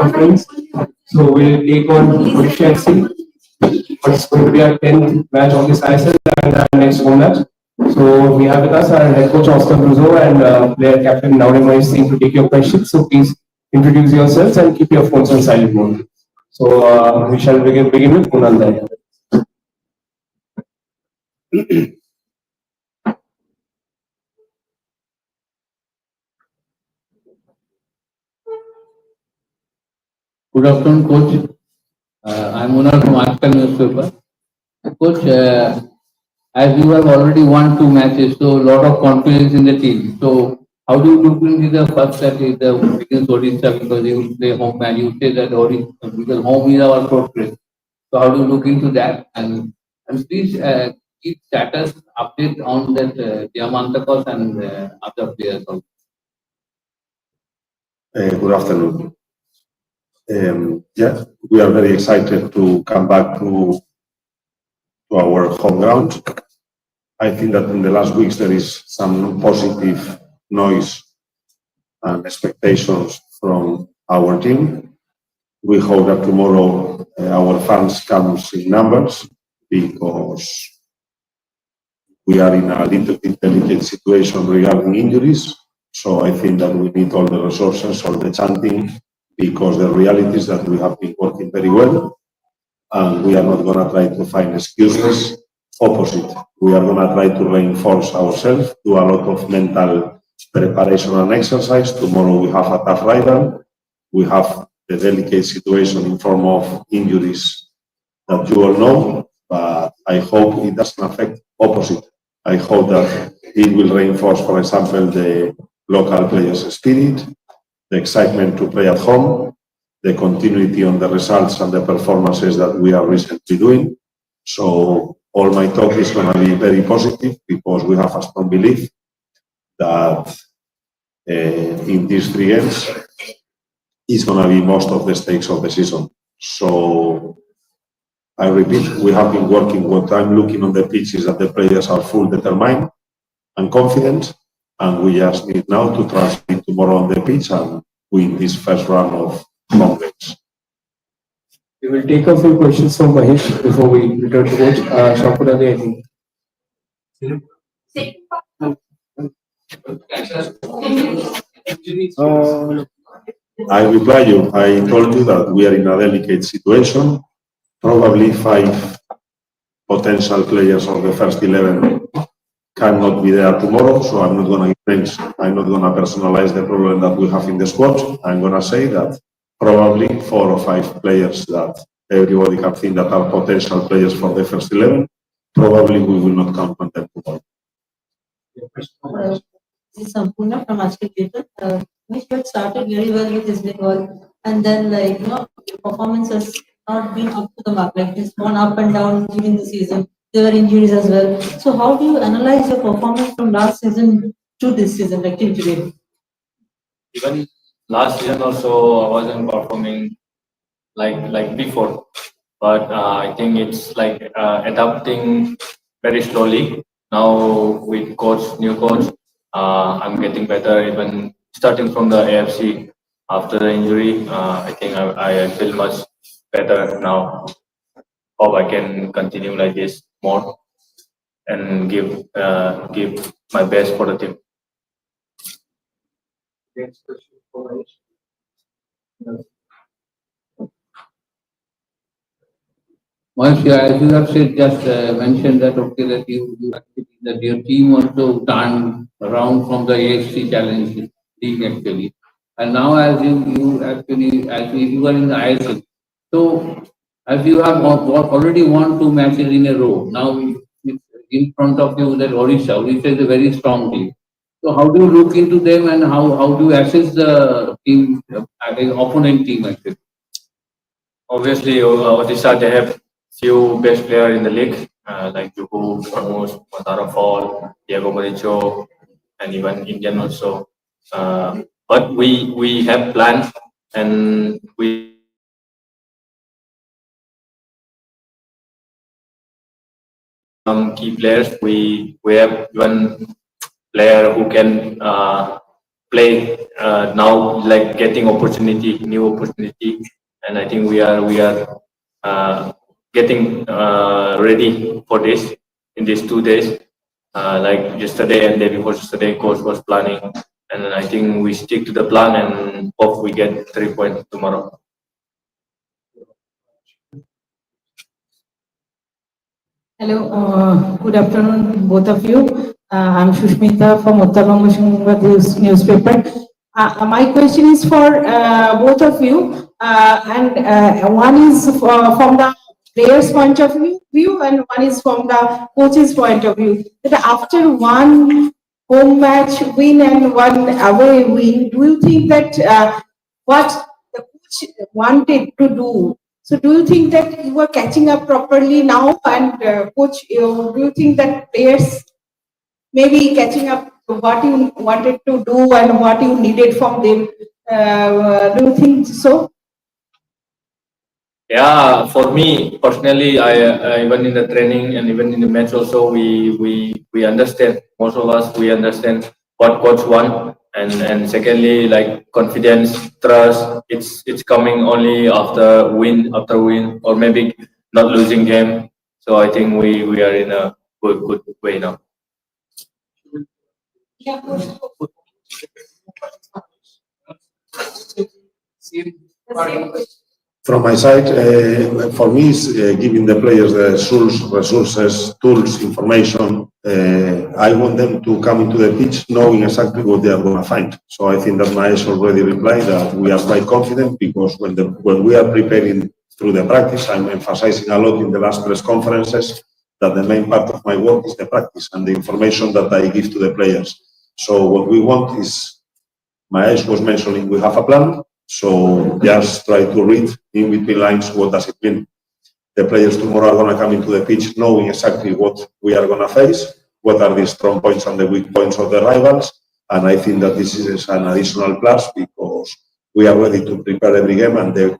conference. So we'll take on Odisha FC. What's going to be our 10th match of this ISL and our next home match. So we have with us our head coach Oscar Bruzon and player captain Naurim Singh to take your questions. So please introduce yourselves and keep your phones on silent mode. So we shall begin with Kunal. Good afternoon, Coach. I'm Munal from Article newspaper. Coach, as you have already won 2 matches, so a lot of confidence in the team. So how do you look into the first set is the against Odisha because they will play home and you say that Odisha because home is our fortress. So how do you look into that and please keep status update on that Diamantakos and other players also. Good afternoon. Yeah, we are very excited to come back to our home ground. I think that in the last weeks there is some positive noise and expectations from our team. We hope that tomorrow our fans come in numbers because we are in a little bit delicate situation regarding injuries. So I think that we need all the resources, all the chanting, because the reality is that we have been working very well and we are not going to try to find excuses. Opposite, we are going to try to reinforce ourselves, do a lot of mental preparation and exercise. Tomorrow we have a tough rival. We have the delicate situation in form of injuries that you all know, but I hope it doesn't affect opposite. I hope that it will reinforce, for example, the local players' spirit, the excitement to play at home, the continuity on the results and the performances that we are recently doing. So all my talk is going to be very positive because we have a strong belief that in these 3 games is going to be most of the stakes of the season. So I repeat, we have been working. What I'm looking on the pitch is that the players are full determined and confident, and we just need now to translate tomorrow on the pitch and win this first round of home games. We will take a few questions from Mahesh before we return to coach. Shampurali, I think. I reply you. I told you that we are in a delicate situation. Probably 5 potential players of the first 11 cannot be there tomorrow, so I'm not going to personalize the problem that we have in the squad. I'm going to say that probably 4 or 5 players that everybody can think that are potential players for the first 11, probably we will not count on them tomorrow. This is Sampurna from Ashket Paper. Which had started very well with this Bengal, and then your performance has not been up to the mark. Like it's gone up and down during the season. There were injuries as well. So how do you analyze your performance from last season to this season, like till today? Even last season also I wasn't performing like before, but I think it's like adapting very slowly. Now with new coach, I'm getting better. Even starting from the AFC after the injury, I think I feel much better now. Hope I can continue like this more and give my best for the team. Next question for Mahesh. Once you, as you have said, just mentioned that okay, that that your team also turned around from the AFC Challenge League actually, and now as you actually as you are in the ISL, so as you have already won 2 matches in a row, now it's in front of you that Odisha is a very strong team. So how do you look into them and how do you assess the team, the opponent team actually? Obviously, Odisha they have few best players in the league, like Juhu, Ramos, Matara Fall, Diego Boricho, and even Indian also. But we have plans and we key players. We have one player who can play now, like getting opportunity, new opportunity, and I think we are getting ready for this in these 2 days. Like yesterday and day before yesterday, coach was planning, and I think we stick to the plan and hope we get 3 points tomorrow. Hello, good afternoon, both of you. I'm Shushmita from Uttar Banga newspaper. My question is for both of you, and one is from the player's point of view, and one is from the coach's point of view. That after one home match win and one away win, do you think that what the coach wanted to do? So do you think that you are catching up properly now, and coach, do you think that players maybe catching up to what you wanted to do and what you needed from them? Do you think so? Yeah, for me personally, I even in the training and even in the match also, we understand. Most of us we understand what coach want, and secondly, like confidence, trust. It's coming only after win, or maybe not losing game. So I think we are in a good way now. From my side, for me, is giving the players the resources, tools, information. I want them to come into the pitch knowing exactly what they are going to find. So I think that Mahesh already replied that we are quite confident, because when we are preparing through the practice, I'm emphasizing a lot in the last press conferences that the main part of my work is the practice and the information that I give to the players. So what we want is, Mahesh was mentioning, we have a plan. So just try to read in between lines, what does it mean? The players tomorrow are going to come into the pitch knowing exactly what we are going to face, what are the strong points and the weak points of the rivals. And I think that this is an additional plus, because we are ready to prepare every game, and the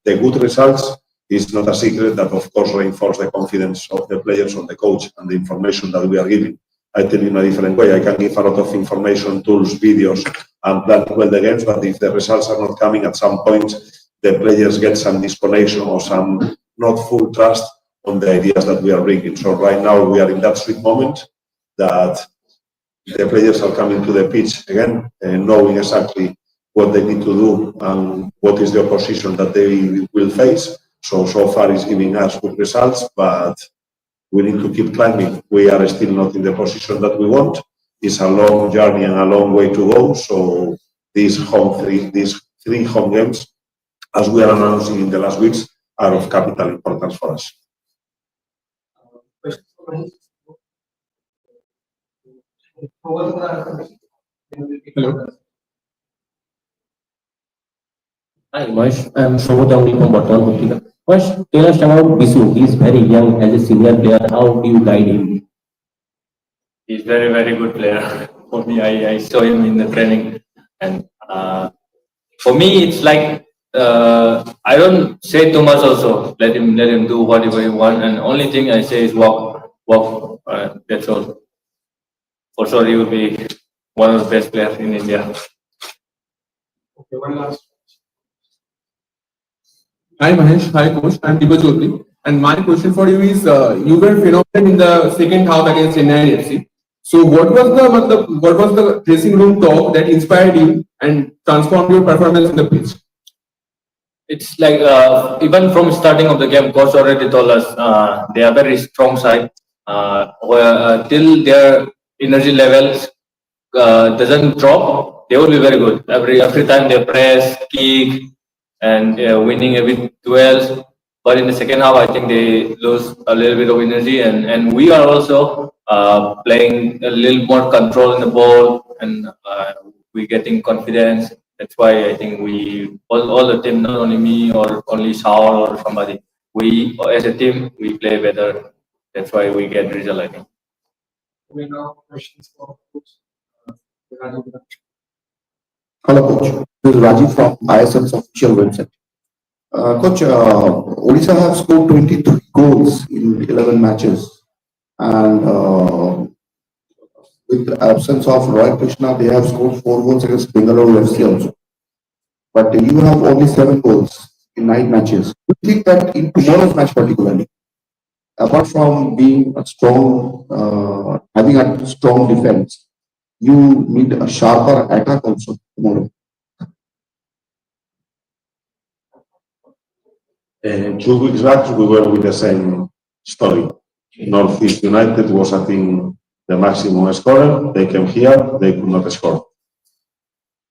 good results is not a secret that, of course, reinforce the confidence of the players, on the coach, and the information that we are giving. I tell you in a different way. I can give a lot of information, tools, videos, and plan well the games, but if the results are not coming, at some point, the players get some disconnection or some not full trust on the ideas that we are bringing. So right now we are in that sweet moment that the players are coming to the pitch again, knowing exactly what they need to do and what is the opposition that they will face. So far it's giving us good results, but we need to keep climbing. We are still not in the position that we want. It's a long journey and a long way to go. So these three home games, as we are announcing in the last weeks, are of capital importance for us. Hello. Hi, Mahesh. I'm Shobodamni from Botman Putika. Mahesh, tell us about Bisu. He's very young as a senior player. How do you guide him? He's very good player. For me, I saw him in the training, and for me it's like I don't say too much. Also, let him do whatever he want, and only thing I say is walk. That's all. For sure, he will be one of the best players in India. Okay, one last. Hi Mahesh, hi coach, I'm Deepak Chaudhary, and my question for you is, you were phenomenal in the second half against Chennai FC. So what was the dressing room talk that inspired you and transformed your performance in the pitch? It's like even from starting of the game, coach already told us they are very strong side. Till their energy levels doesn't drop, they will be very good. Every time they press, kick, and winning every duels. But in the second half, I think they lose a little bit of energy, and we are also playing a little more control in the ball, and we getting confidence. That's why I think we all the team, not only me or only Saul or somebody, we as a team we play better. That's why we get result, I think. We now questions for coach. Hello, coach. This is Rajiv from ISM's official website. Coach, Odisha have scored 23 goals in 11 matches, and with the absence of Roy Krishna, they have scored 4 goals against Bengal FC also. But you have only 7 goals in 9 matches. Do you think that in tomorrow's match particularly, apart from being a strong, having a strong defense, you need a sharper attack also tomorrow? 2 weeks back, we were with the same story. Northeast United was, I think, the maximum scorer. They came here, they could not score.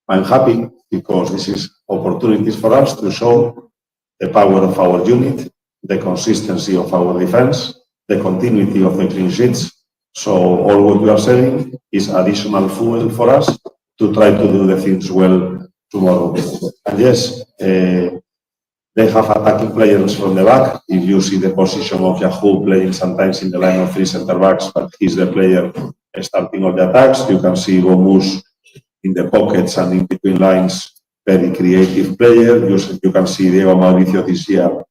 I'm happy because this is opportunities for us to show the power of our unit, the consistency of our defense, the continuity of the clean sheets. So all what we are saying is additional fuel for us to try to do the things well tomorrow. And yes, they have attacking players from the back. If you see the position of Yahoo playing sometimes in the line of 3 center backs, but he's the player starting all the attacks. You can see Gomus in the pockets and in between lines, very creative player. You can see Diego Mauricio this year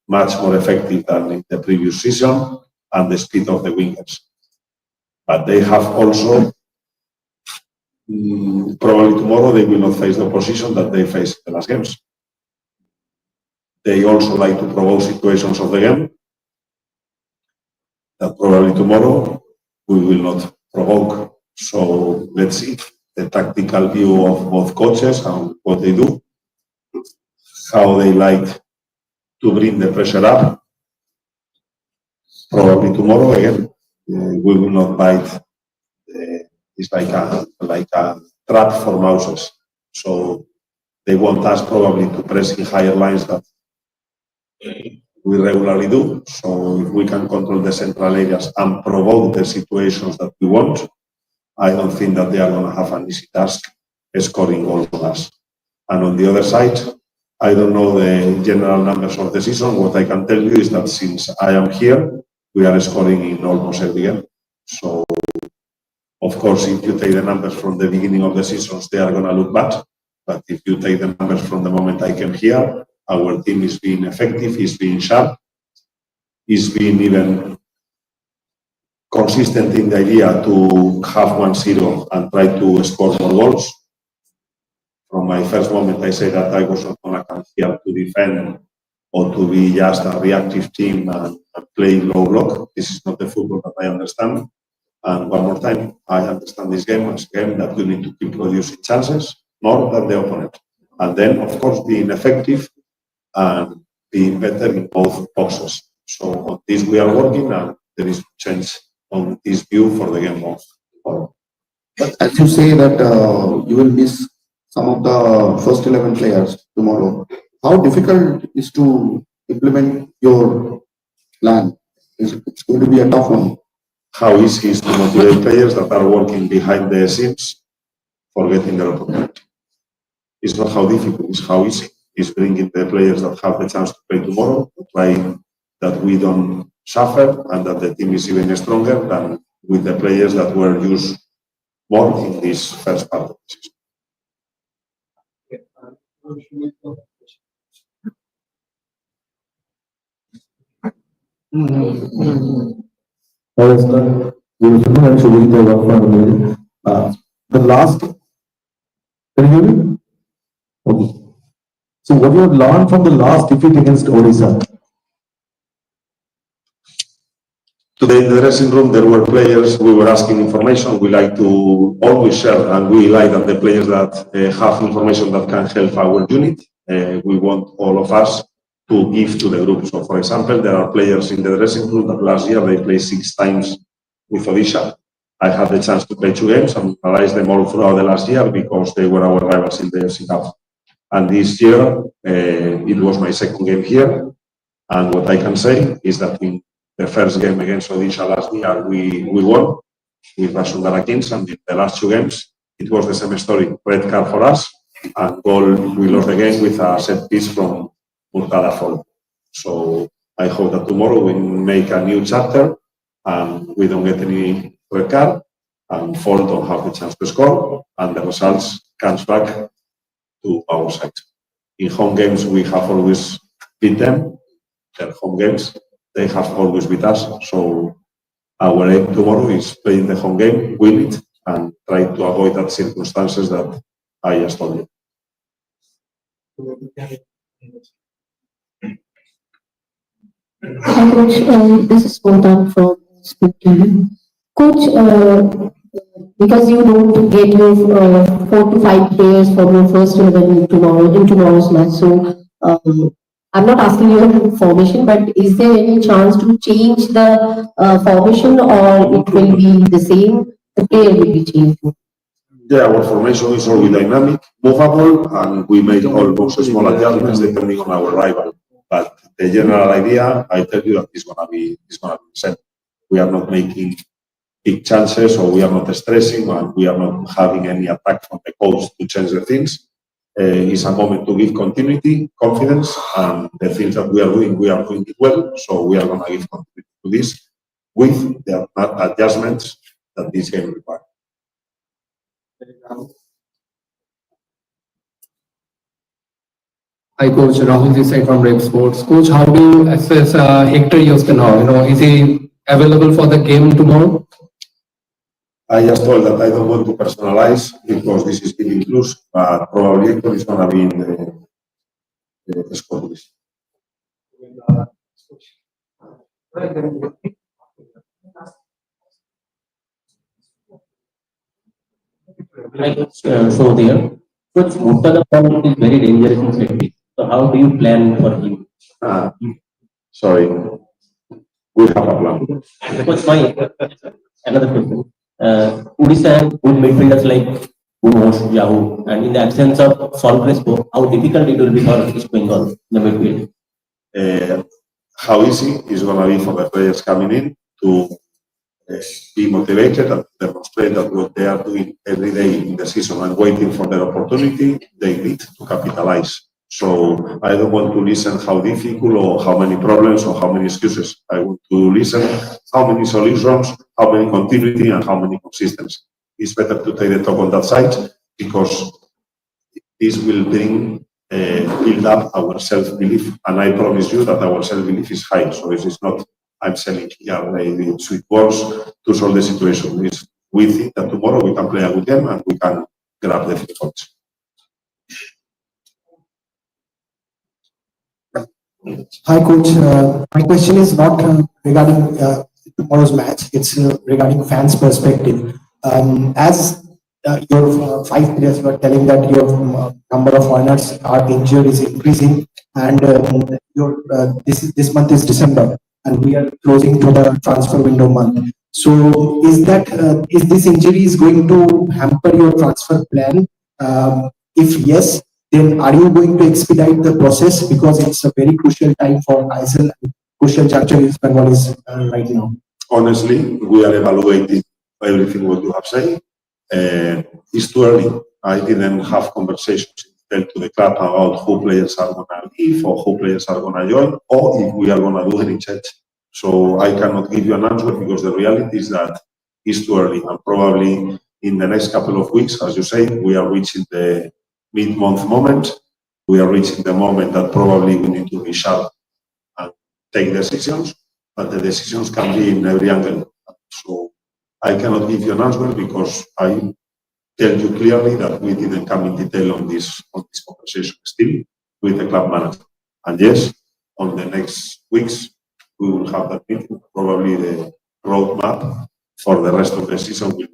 much more effective than in the previous season, and the speed of the wingers. But they have also, probably tomorrow, they will not face the opposition that they faced in the last games. They also like to provoke situations of the game that probably tomorrow we will not provoke. So let's see the tactical view of both coaches and what they do, how they like to bring the pressure up. Probably tomorrow again, we will not bite. It's like a trap for mouses. So they want us probably to press in higher lines that we regularly do. So if we can control the central areas and provoke the situations that we want, I don't think that they are going to have an easy task scoring goals on us. And on the other side, I don't know the general numbers of the season. What I can tell you is that since I am here, we are scoring in almost every game. So, of course, if you take the numbers from the beginning of the seasons, they are going to look bad. But if you take the numbers from the moment I came here, our team is being effective, is being sharp, is being even consistent in the idea to have 1-0 and try to score more goals. From my first moment, I say that I was not going to come here to defend or to be just a reactive team and play low block. This is not the football that I understand. And one more time, I understand this game as a game that you need to keep producing chances more than the opponent. And then, of course, being effective and being better in both boxes. So on this we are working, and there is change on this view for the game of tomorrow. But as you say that you will miss some of the first 11 players tomorrow, how difficult is to implement your plan? It's going to be a tough one. How easy is to motivate players that are working behind the scenes for getting their opportunity? It's not how difficult, it's how easy. It's bringing the players that have the chance to play tomorrow, trying that we don't suffer and that the team is even stronger than with the players that were used more in this first part of the season. Hello, sir. The last, can you hear me? Okay. So what you have learned from the last defeat against Odisha? Today in the dressing room, there were players, we were asking information. We like to always share, and we like that the players that have information that can help our unit, we want all of us to give to the group. So, for example, there are players in the dressing room that last year they played 6 times with Odisha. I had the chance to play 2 games and analyze them all throughout the last year because they were our rivals in the FC Cup. And this year, it was my second game here. And what I can say is that in the first game against Odisha last year, we won with Vasundhara Kings, and in the last 2 games, it was the same story. Red card for us, and goal, we lost the game with a set piece from Murtada Fall. So I hope that tomorrow we make a new chapter and we don't get any red card, and Fall don't have the chance to score, and the results comes back to our side. In home games, we have always beat them. Their home games, they have always beat us. So Our aim tomorrow is playing the home game, win it, and try to avoid that circumstances that I just told you. Hi, Coach. This is Sultan from Split TV. Coach, because you don't get your 4 to 5 players from your first 11 tomorrow in tomorrow's match, so I'm not asking your formation, but is there any chance to change the formation, or it will be the same? The player will be changed. Yeah, our formation is always dynamic, movable, and we make almost small adjustments depending on our rival. But the general idea, I tell you that it's gonna be the same. We are not making big chances, or we are not stressing, and we are not having any attack from the coach to change the things. It's a moment to give continuity, confidence, and the things that we are doing it well. So we are gonna give continuity to this with the adjustments that this game requires. Hi, Coach. Rahul this side from Rep Sports. Coach, how do you assess Hector Yoskanov? Is he available for the game tomorrow? I just told that I don't want to personalize because this is getting close, but probably Hector is going to be in the squad list. So there, but Murtada is very dangerous in safety. So how do you plan for him? Sorry, we have a plan. Because my another question. Odisha have good midfielders like Unos, Yahoo, and in the absence of Sol Crespo, how difficult it will be for East Bengal in the midfield? How easy is going to be for the players coming in to be motivated and demonstrate that what they are doing every day in the season and waiting for their opportunity, they need to capitalize. So I don't want to listen how difficult or how many problems or how many excuses. I want to listen how many solutions, how many continuity, and how many consistency. It's better to take the talk on that side because this will build up our self-belief, and I promise you that our self-belief is high. So it is not I'm selling here maybe sweet words to solve the situation. We think that tomorrow we can play a good game and we can grab the 3 points. Hi, Coach. My question is not regarding tomorrow's match. It's regarding fans' perspective. As your 5 players were telling that your number of foreigners are injured is increasing, and this month is December, and we are closing to the transfer window month. So, is this injury is going to hamper your transfer plan? If yes, then are you going to expedite the process because it's a very crucial time for ISL, crucial juncture is Bengal is right now? Honestly, we are evaluating everything what you have said. It's too early. I didn't have conversations to the club about who players are going to leave or who players are going to join or if we are going to do any change. So I cannot give you an answer because the reality is that it's too early and probably in the next couple of weeks, as you say, we are reaching the mid-month moment. We are reaching the moment that probably we need to be sharp and take decisions, but the decisions can be in every angle. So I cannot give you an answer because I tell you clearly that we didn't come in detail on this conversation still with the club manager. And yes, on the next weeks, we will have that meeting. Probably the roadmap for the rest of the season will be.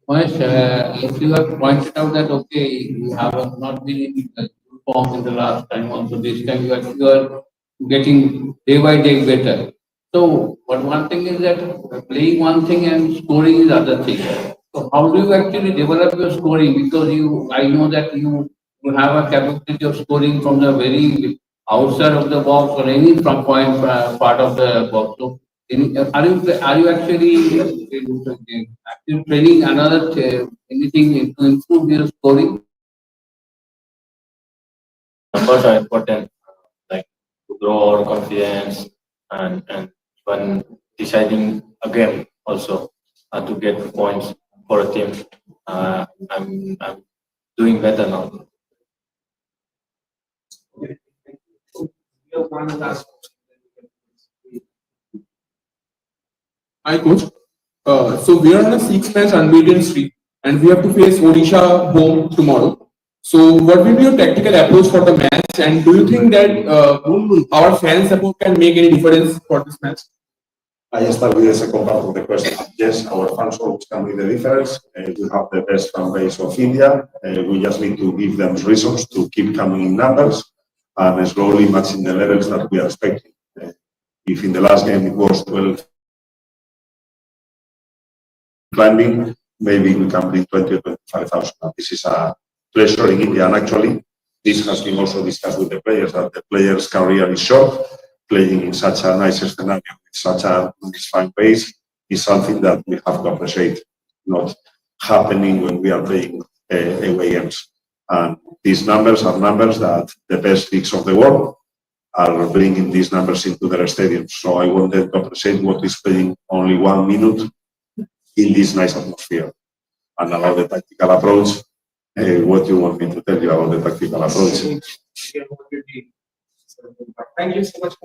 Mahesh, if you have pointed out that, okay, you have not been in good form in the last time, also this time you are getting day by day better. So, but one thing is that playing one thing and scoring is other thing. So, how do you actually develop your scoring? Because I know that you have a capability of scoring from the very outside of the box or any from point part of the box. So, are you actually training another anything to improve your scoring? Numbers are important, like to grow our confidence and when deciding a game also to get points for a team. I'm doing better now. Hi, coach. So we are on a 6-match unbeaten streak, and we have to face Odisha home tomorrow. So, what will be your tactical approach for the match? And do you think that our fan support can make any difference for this match? I start with the second part of the question. Yes, our fans always can make the difference. We have the best fan base of India. We just need to give them reasons to keep coming in numbers and slowly matching the levels that we are expecting. If in the last game it was 12 climbing, maybe we can bring 20 or 25,000. This is a pleasure in India, and actually this has been also discussed with the players, that the players' career is short. Playing in such a nice scenario with such a nice fan base is something that we have to appreciate, not happening when we are playing away games. And these numbers are numbers that the best leagues of the world are bringing these numbers into their stadiums. So I wanted to appreciate what is playing only 1 minute in this nice atmosphere. And about the tactical approach, what do you want me to tell you about the tactical approach? Thank you so much.